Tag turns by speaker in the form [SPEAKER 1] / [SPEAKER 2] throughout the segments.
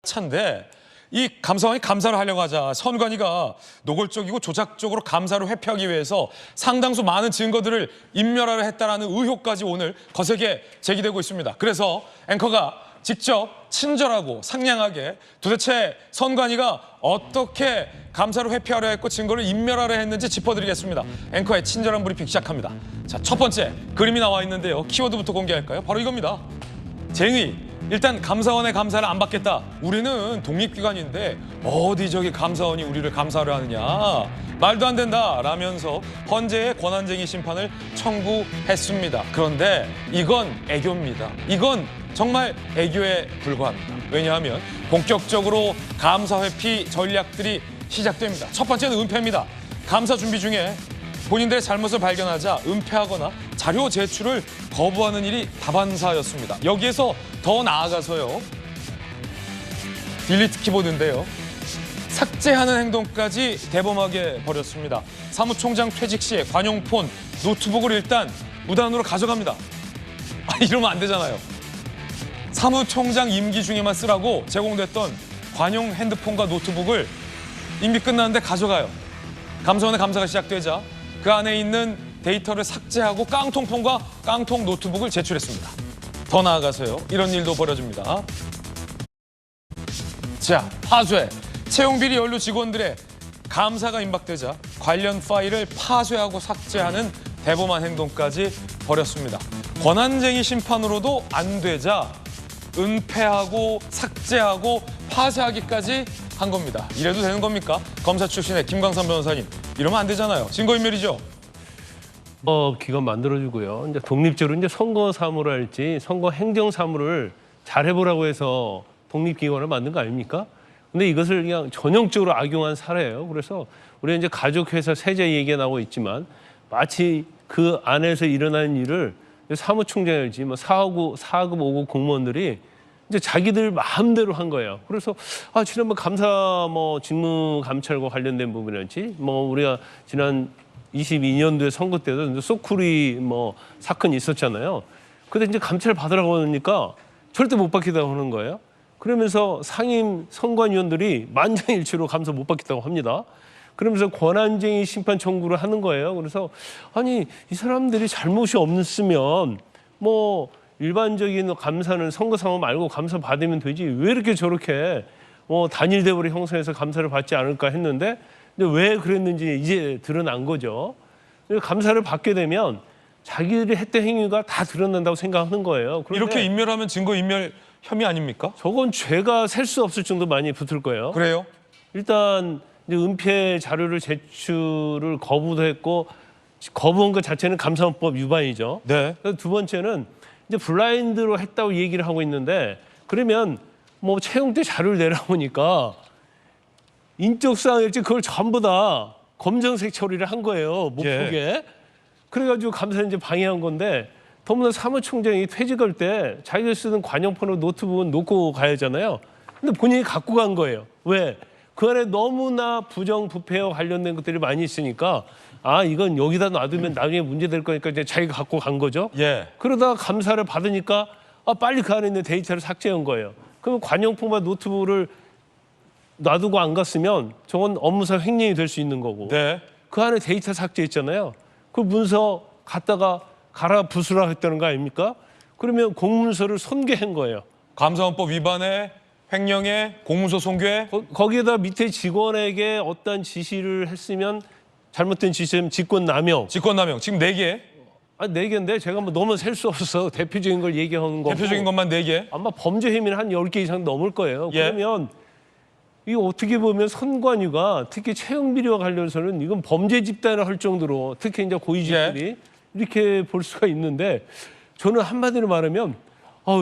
[SPEAKER 1] 차인데 이 감사원이 감사를 하려고 하자 선관위가 노골적이고 조작적으로 감사를 회피하기 위해서 상당수 많은 증거들을 인멸하려 했다라는 의혹까지 오늘 거세게 제기되고 있습니다. 그래서 앵커가 직접 친절하고 상냥하게 도대체 선관위가 어떻게 감사를 회피하려 했고 증거를 인멸하려 했는지 짚어드리겠습니다. 앵커의 친절한 브리핑 시작합니다. 자, 첫 번째 그림이 나와 있는데요. 키워드부터 공개할까요? 바로 이겁니다. 쟁의. 일단 감사원의 감사를 안 받겠다. 우리는 독립기관인데 어디 저기 감사원이 우리를 감사를 하느냐. 말도 안 된다 라면서 헌재의 권한쟁의 심판을 청구했습니다. 그런데 이건 애교입니다. 이건 정말 애교에 불과합니다. 왜냐하면 본격적으로 감사 회피 전략들이 시작됩니다. 첫 번째는 은폐입니다. 감사 준비 중에 본인들의 잘못을 발견하자 은폐하거나 자료 제출을 거부하는 일이 다반사였습니다. 여기에서 더 나아가서요. 딜리트 키보드인데요. 삭제하는 행동까지 대범하게 벌였습니다. 사무총장 퇴직 시에 관용폰, 노트북을 일단 무단으로 가져갑니다. 이러면 안 되잖아요. 사무총장 임기 중에만 쓰라고 제공됐던 관용 핸드폰과 노트북을 임기 끝났는데 가져가요. 감사원의 감사가 시작되자 그 안에 있는 데이터를 삭제하고 깡통폰과 깡통 노트북을 제출했습니다. 더 나아가서요. 이런 일도 벌어집니다. 자, 파쇄. 채용비리 연루 직원들의 감사가 임박되자 관련 파일을 파쇄하고 삭제하는 대범한 행동까지 벌였습니다. 권한쟁의 심판으로도 안 되자 은폐하고 삭제하고 파쇄하기까지 한 겁니다. 이래도 되는 겁니까? 검사 출신의 김광삼 변호사님, 이러면 안 되잖아요. 증거인멸이죠.
[SPEAKER 2] 기관 만들어주고요. 이제 독립적으로 이제 선거 사무를 할지 선거 행정 사무를 잘해보라고 해서 독립기관을 만든 거 아닙니까? 근데 이것을 그냥 전형적으로 악용한 사례예요. 그래서 우리 이제 가족회사 세제 얘기가 나오고 있지만 마치 그 안에서 일어난 일을 사무총장이지 뭐 4급, 5급 공무원들이 이제 자기들 마음대로 한 거예요. 그래서 지난번 감사 직무 감찰과 관련된 부분이었지. 우리가 지난 22년도에 선거 때도 소쿠리 사건이 있었잖아요. 근데 이제 감찰 받으라고 하니까 절대 못 받겠다고 하는 거예요. 그러면서 상임 선관위원들이 만장일치로 감사 못 받겠다고 합니다. 그러면서 권한쟁의 심판 청구를 하는 거예요. 그래서 아니 이 사람들이 잘못이 없으면 일반적인 감사는 선거 상황 말고 감사 받으면 되지 왜 이렇게 저렇게 단일 대우를 형성해서 감사를 받지 않을까 했는데 근데 왜 그랬는지 이제 드러난 거죠. 감사를 받게 되면 자기들이 했던 행위가 다 드러난다고 생각하는 거예요.
[SPEAKER 1] 이렇게 인멸하면 증거인멸 혐의 아닙니까?
[SPEAKER 2] 저건 죄가 셀 수 없을 정도 많이 붙을 거예요.
[SPEAKER 1] 그래요?
[SPEAKER 2] 일단 이제 은폐 자료를 제출을 거부도 했고 거부한 것 자체는 감사원법 위반이죠.
[SPEAKER 1] 네.
[SPEAKER 2] 두 번째는 이제 블라인드로 했다고 얘기를 하고 있는데 그러면 채용 때 자료를 내라보니까 인적 사항일지 그걸 전부 다 검정색 처리를 한 거예요. 못 보게. 그래가지고 감사는 이제 방해한 건데 더구나 사무총장이 퇴직할 때 자기가 쓰는 관용폰으로 노트북은 놓고 가야 하잖아요. 근데 본인이 갖고 간 거예요. 왜? 그 안에 너무나 부정부패와 관련된 것들이 많이 있으니까 이건 여기다 놔두면 나중에 문제 될 거니까 이제 자기가 갖고 간 거죠. 그러다가 감사를 받으니까 빨리 그 안에 있는 데이터를 삭제한 거예요. 그럼 관용폰과 노트북을 놔두고 안 갔으면 저건 업무상 횡령이 될 수 있는 거고 그 안에 데이터 삭제했잖아요. 그 문서 갖다가 갈아 부수라 했다는 거 아닙니까? 그러면 공문서를 손괴한 거예요.
[SPEAKER 1] 감사원법 위반에 횡령에 공문서 손괴.
[SPEAKER 2] 거기에다 밑에 직원에게 어떤 지시를 했으면 잘못된 지시면 직권남용.
[SPEAKER 1] 직권남용. 지금 4개.
[SPEAKER 2] 4개인데 제가 너무 셀 수 없어서 대표적인 걸 얘기하는 거고.
[SPEAKER 1] 대표적인 것만 4개.
[SPEAKER 2] 아마 범죄 혐의는 한 10개 이상 넘을 거예요. 그러면 이거 어떻게 보면 선관위가 특히 채용비리와 관련해서는 이건 범죄 집단을 할 정도로 특히 이제 고위직들이 이렇게 볼 수가 있는데 저는 한마디로 말하면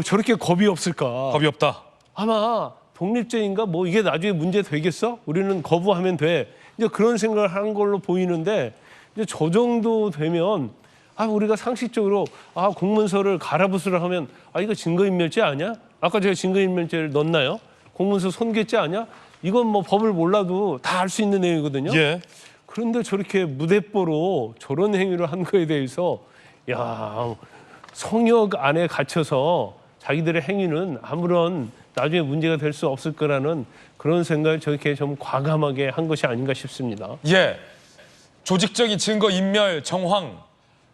[SPEAKER 2] 저렇게 겁이 없을까.
[SPEAKER 1] 겁이 없다.
[SPEAKER 2] 아마 독립적인가 이게 나중에 문제 되겠어? 우리는 거부하면 돼. 이제 그런 생각을 한 걸로 보이는데 이제 저 정도 되면 우리가 상식적으로 공문서를 갈아부수라 하면 이거 증거인멸죄 아니야? 아까 제가 증거인멸죄를 넣었나요? 공문서 손괴죄 아니야? 이건 법을 몰라도 다 알 수 있는 내용이거든요. 그런데 저렇게 무대뽀로 저런 행위를 한 거에 대해서 성역 안에 갇혀서 자기들의 행위는 아무런 나중에 문제가 될 수 없을 거라는 그런 생각을 저렇게 좀 과감하게 한 것이 아닌가 싶습니다.
[SPEAKER 1] 예, 조직적인 증거 인멸 정황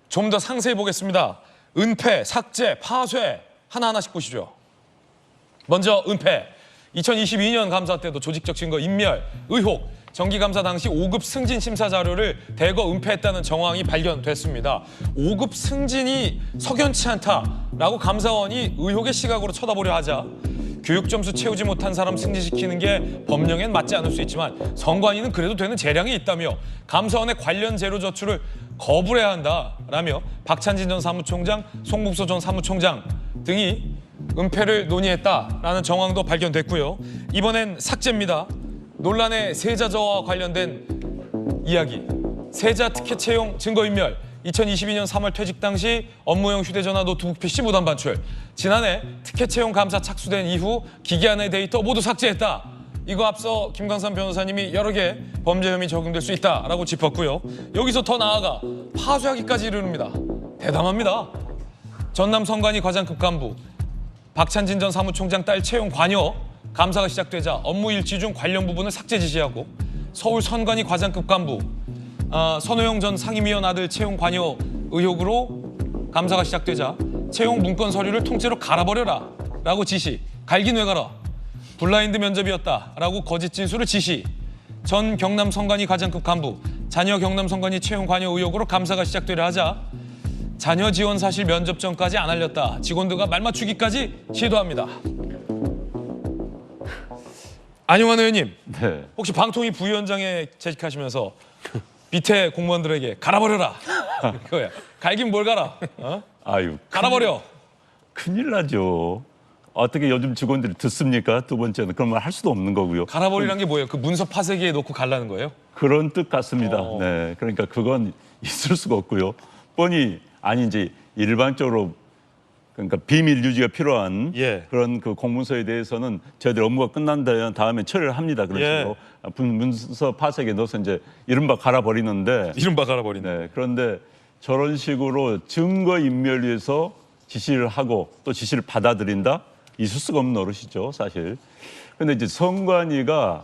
[SPEAKER 1] 좀 더 상세히 보겠습니다. 은폐, 삭제, 파쇄 하나하나씩 보시죠. 먼저 은폐. 2022년 감사 때도 조직적 증거 인멸 의혹. 정기감사 당시 5급 승진 심사 자료를 대거 은폐했다는 정황이 발견됐습니다. 5급 승진이 석연치 않다라고 감사원이 의혹의 시각으로 쳐다보려 하자 교육 점수 채우지 못한 사람 승진시키는 게 법령엔 맞지 않을 수 있지만 선관위는 그래도 되는 재량이 있다며 감사원의 관련 재료 저출을 거부해야 한다라며 박찬진 전 사무총장, 송국소 전 사무총장 등이 은폐를 논의했다라는 정황도 발견됐고요. 이번엔 삭제입니다. 논란의 세자저와 관련된 이야기. 세자 티켓 채용 증거인멸. 2022년 3월 퇴직 당시 업무용 휴대전화 노트북 PC 무단 반출. 지난해 티켓 채용 감사 착수된 이후 기기 안의 데이터 모두 삭제했다. 이거 앞서 김광삼 변호사님이 여러 개 범죄 혐의 적용될 수 있다라고 짚었고요. 여기서 더 나아가 파쇄하기까지 이르릅니다. 대담합니다. 전남 선관위 과장급 간부 박찬진 전 사무총장 딸 채용 관여 감사가 시작되자 업무 일지 중 관련 부분을 삭제 지시하고 서울 선관위 과장급 간부 선호영 전 상임위원 아들 채용 관여 의혹으로 감사가 시작되자 채용 문건 서류를 통째로 갈아버려라 라고 지시. 갈긴 왜 갈아? 블라인드 면접이었다 라고 거짓 진술을 지시. 전 경남 선관위 과장급 간부 자녀 경남 선관위 채용 관여 의혹으로 감사가 시작되려 하자 자녀 지원 사실 면접 전까지 안 알렸다. 직원들과 말 맞추기까지 시도합니다. 안용환 의원님,
[SPEAKER 3] 네.
[SPEAKER 1] 혹시 방통위 부위원장에 재직하시면서 밑에 공무원들에게 갈아버려라. 이거야. 갈긴 뭘 갈아? 어?
[SPEAKER 3] 아유,
[SPEAKER 1] 갈아버려.
[SPEAKER 3] 큰일 나죠. 어떻게 요즘 직원들이 듣습니까? 두 번째는 그런 말 할 수도 없는 거고요.
[SPEAKER 1] 갈아버리란 게 뭐예요? 그 문서 파쇄기에 놓고 갈라는 거예요?
[SPEAKER 3] 그런 뜻 같습니다. 네, 그러니까 그건 있을 수가 없고요. 뻔히 아닌지 일반적으로 그러니까 비밀 유지가 필요한
[SPEAKER 1] 예.
[SPEAKER 3] 그런 그 공문서에 대해서는 저희들 업무가 끝난 다음에 처리를 합니다. 그런
[SPEAKER 1] 예.
[SPEAKER 3] 식으로 문서 파쇄기에 넣어서 이제 이른바 갈아버리는데.
[SPEAKER 1] 이른바 갈아버린다.
[SPEAKER 3] 네, 그런데 저런 식으로 증거 인멸 위해서 지시를 하고 또 지시를 받아들인다? 있을 수가 없는 노릇이죠, 사실. 그런데 이제 선관위가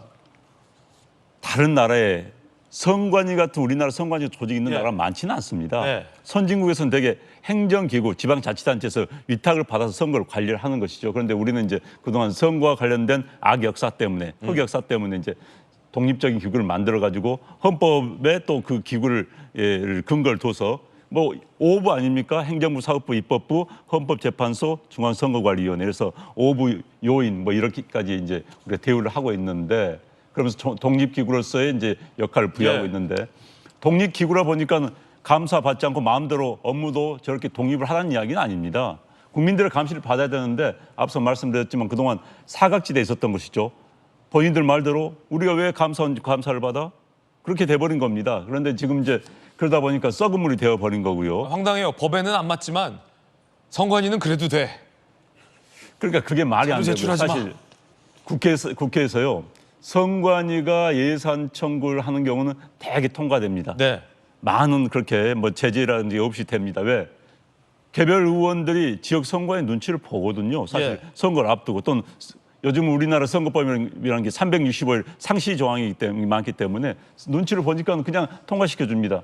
[SPEAKER 3] 다른 나라에 선관위 같은 우리나라 선관위 조직이 있는
[SPEAKER 1] 예.
[SPEAKER 3] 나라가 많지는 않습니다.
[SPEAKER 1] 네.
[SPEAKER 3] 선진국에서는 되게 행정기구, 지방자치단체에서 위탁을 받아서 선거를 관리를 하는 것이죠. 그런데 우리는 이제 그동안 선거와 관련된 악역사 때문에, 흑역사 때문에 이제 독립적인 기구를 만들어가지고 헌법에 또 그 기구를 근거를 둬서 뭐 5부 아닙니까? 행정부, 사법부, 입법부, 헌법재판소, 중앙선거관리위원회. 그래서 5부 요인 뭐 이렇게까지 이제 우리가 대우를 하고 있는데 그러면서 독립기구로서의 이제 역할을 부여하고
[SPEAKER 1] 예.
[SPEAKER 3] 있는데 독립기구라 보니까 감사 받지 않고 마음대로 업무도 저렇게 독립을 하라는 이야기는 아닙니다. 국민들의 감시를 받아야 되는데 앞서 말씀드렸지만 그동안 사각지대에 있었던 것이죠. 본인들 말대로 우리가 왜 감사를 받아? 그렇게 돼버린 겁니다. 그런데 지금 이제 그러다 보니까 썩은 물이 되어버린 거고요.
[SPEAKER 1] 황당해요. 법에는 안 맞지만 선관위는 그래도 돼.
[SPEAKER 3] 그러니까 그게 말이 안 되고요.
[SPEAKER 1] 제출하지 마.
[SPEAKER 3] 사실 국회에서요. 선관위가 예산 청구를 하는 경우는 대개 통과됩니다.
[SPEAKER 1] 네.
[SPEAKER 3] 많은 그렇게 뭐 제재라든지 없이 됩니다. 왜? 개별 의원들이 지역 선거의 눈치를 보거든요. 사실
[SPEAKER 1] 예.
[SPEAKER 3] 선거를 앞두고 또는 요즘 우리나라 선거법이라는 게 365일 상시 조항이 많기 때문에 눈치를 보니까 그냥 통과시켜 줍니다.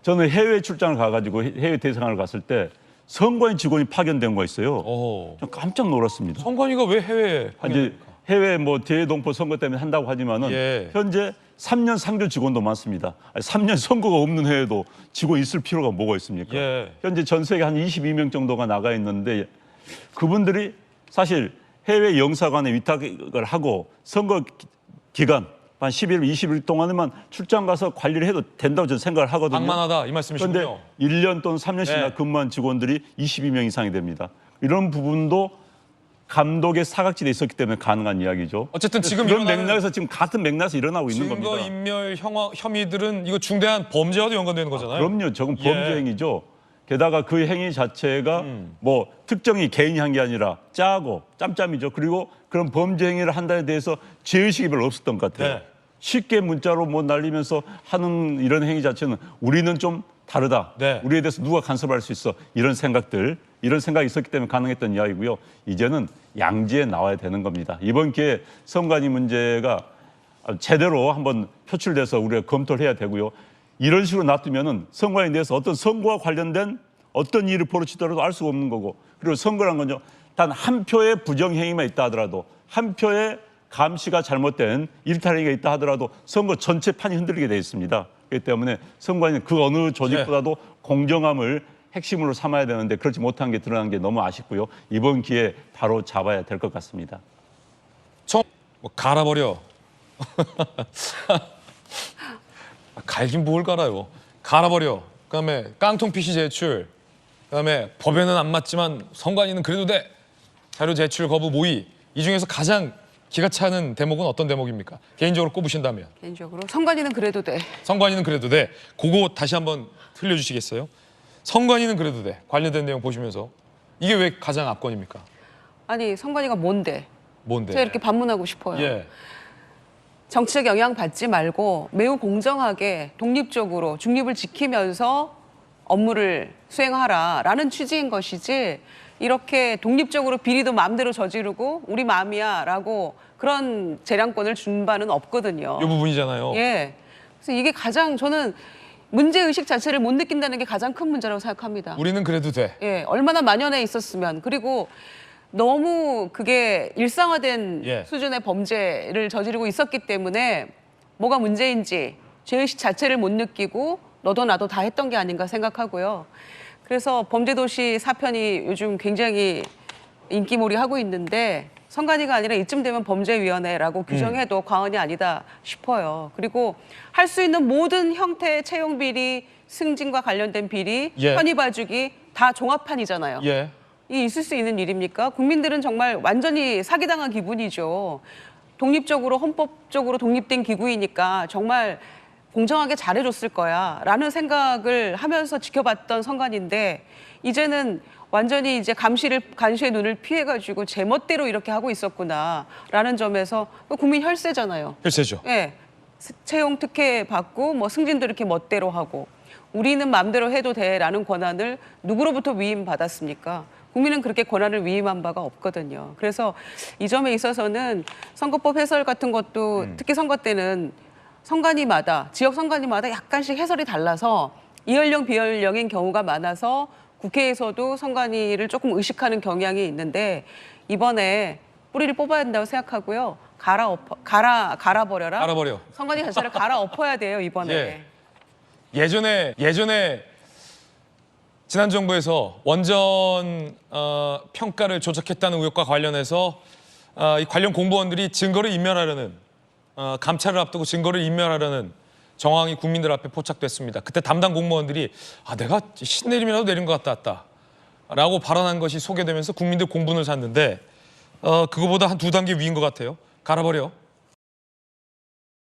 [SPEAKER 3] 저는 해외 출장을 가가지고 해외 대상을 갔을 때 선관위 직원이 파견된 거 있어요.
[SPEAKER 1] 오.
[SPEAKER 3] 좀 깜짝 놀랐습니다.
[SPEAKER 1] 선관위가 왜 해외에
[SPEAKER 3] 이제 해외 뭐 대동포 선거 때문에 한다고 하지만은
[SPEAKER 1] 예.
[SPEAKER 3] 현재 3년 상주 직원도 많습니다. 아니, 3년 선거가 없는 해에도 직원 있을 필요가 뭐가 있습니까?
[SPEAKER 1] 예.
[SPEAKER 3] 현재 전 세계 한 22명 정도가 나가 있는데 그분들이 사실 해외 영사관에 위탁을 하고 선거 기간 한 10일, 20일 동안에만 출장 가서 관리를 해도 된다고 저는 생각을 하거든요.
[SPEAKER 1] 방만하다 이 말씀이시군요.
[SPEAKER 3] 그런데 1년 또는 3년씩이나
[SPEAKER 1] 네.
[SPEAKER 3] 근무한 직원들이 22명 이상이 됩니다. 이런 부분도 감독의 사각지대에 있었기 때문에 가능한 이야기죠.
[SPEAKER 1] 어쨌든 지금
[SPEAKER 3] 그런
[SPEAKER 1] 일어나는
[SPEAKER 3] 맥락에서 지금 같은 맥락에서 일어나고 있는 겁니다.
[SPEAKER 1] 증거 인멸 혐의들은 이거 중대한 범죄와도 연관되는 거잖아요.
[SPEAKER 3] 그럼요. 저건
[SPEAKER 1] 예.
[SPEAKER 3] 범죄 행위죠. 게다가 그 행위 자체가 뭐 특정이 개인이 한 게 아니라 짜고 짬짬이죠. 그리고 그런 범죄 행위를 한다에 대해서 죄의식이 별로 없었던 것 같아요.
[SPEAKER 1] 네.
[SPEAKER 3] 쉽게 문자로 뭐 날리면서 하는 이런 행위 자체는 우리는 좀 다르다.
[SPEAKER 1] 네.
[SPEAKER 3] 우리에 대해서 누가 간섭할 수 있어. 이런 생각이 있었기 때문에 가능했던 이야기고요. 이제는 양지에 나와야 되는 겁니다. 이번 기회에 선관위 문제가 제대로 한번 표출돼서 우리가 검토를 해야 되고요. 이런 식으로 놔두면은 선관위에 대해서 어떤 선거와 관련된 어떤 일을 벌어지더라도 알 수가 없는 거고, 그리고 선거란 건요, 단 한 표의 부정행위만 있다 하더라도, 한 표의 감시가 잘못된 일탈행위가 있다 하더라도 선거 전체 판이 흔들리게 돼 있습니다. 그렇기 때문에 선관위는 그 어느 조직보다도 공정함을 핵심으로 삼아야 되는데 그렇지 못한 게 드러난 게 너무 아쉽고요. 이번 기회에 바로 잡아야 될 것 같습니다.
[SPEAKER 1] 뭐 갈아버려. 갈긴 뭘 갈아요. 갈아버려. 그다음에 깡통 PC 제출. 그다음에 법에는 안 맞지만 선관위는 그래도 돼. 자료 제출 거부 모의. 이 중에서 가장 기가 차는 대목은 어떤 대목입니까? 개인적으로 꼽으신다면.
[SPEAKER 4] 개인적으로 선관위는 그래도 돼.
[SPEAKER 1] 선관위는 그래도 돼. 그거 다시 한번 틀려주시겠어요? 선관위는 그래도 돼. 관련된 내용 보시면서. 이게 왜 가장 압권입니까?
[SPEAKER 4] 아니 선관위가 뭔데?
[SPEAKER 1] 뭔데?
[SPEAKER 4] 제가 이렇게 반문하고 싶어요.
[SPEAKER 1] 예.
[SPEAKER 4] 정치적 영향 받지 말고 매우 공정하게 독립적으로 중립을 지키면서 업무를 수행하라라는 취지인 것이지 이렇게 독립적으로 비리도 마음대로 저지르고 우리 마음이야라고 그런 재량권을 준 바는 없거든요.
[SPEAKER 1] 이 부분이잖아요.
[SPEAKER 4] 예. 그래서 이게 가장 저는 문제 의식 자체를 못 느낀다는 게 가장 큰 문제라고 생각합니다.
[SPEAKER 1] 우리는 그래도 돼.
[SPEAKER 4] 예, 얼마나 만연해 있었으면 그리고 너무 그게 일상화된
[SPEAKER 1] 예.
[SPEAKER 4] 수준의 범죄를 저지르고 있었기 때문에 뭐가 문제인지 죄의식 자체를 못 느끼고 너도 나도 다 했던 게 아닌가 생각하고요. 그래서 범죄도시 사편이 요즘 굉장히 인기몰이하고 있는데 선관위가 아니라 이쯤 되면 범죄위원회라고 규정해도 과언이 아니다 싶어요. 그리고 할 수 있는 모든 형태의 채용 비리, 승진과 관련된 비리,
[SPEAKER 1] 예.
[SPEAKER 4] 편의 봐주기 다 종합판이잖아요.
[SPEAKER 1] 예.
[SPEAKER 4] 이 있을 수 있는 일입니까? 국민들은 정말 완전히 사기당한 기분이죠. 독립적으로 헌법적으로 독립된 기구이니까 정말 공정하게 잘해줬을 거야 라는 생각을 하면서 지켜봤던 선관위인데 이제는 완전히 이제 간시의 눈을 피해가지고 제멋대로 이렇게 하고 있었구나라는 점에서 국민 혈세잖아요.
[SPEAKER 1] 혈세죠.
[SPEAKER 4] 예, 채용 특혜 받고 뭐 승진도 이렇게 멋대로 하고 우리는 마음대로 해도 돼라는 권한을 누구로부터 위임받았습니까? 국민은 그렇게 권한을 위임한 바가 없거든요. 그래서 이 점에 있어서는 선거법 해설 같은 것도 특히 선거 때는 선관위마다 지역 선관위마다 약간씩 해설이 달라서 이연령 비연령인 경우가 많아서 국회에서도 선관위를 조금 의식하는 경향이 있는데 이번에 뿌리를 뽑아야 된다고 생각하고요. 갈아버려라.
[SPEAKER 1] 갈아버려.
[SPEAKER 4] 선관위 자체를 갈아엎어야 돼요 이번에.
[SPEAKER 1] 예. 예전에 지난 정부에서 원전 평가를 조작했다는 의혹과 관련해서 이 관련 공무원들이 증거를 인멸하려는 감찰을 앞두고 증거를 인멸하려는 정황이 국민들 앞에 포착됐습니다. 그때 담당 공무원들이 내가 신내림이라도 내린 것 같다 라고 발언한 것이 소개되면서 국민들 공분을 샀는데 그거보다 한 2단계 위인 것 같아요. 갈아버려.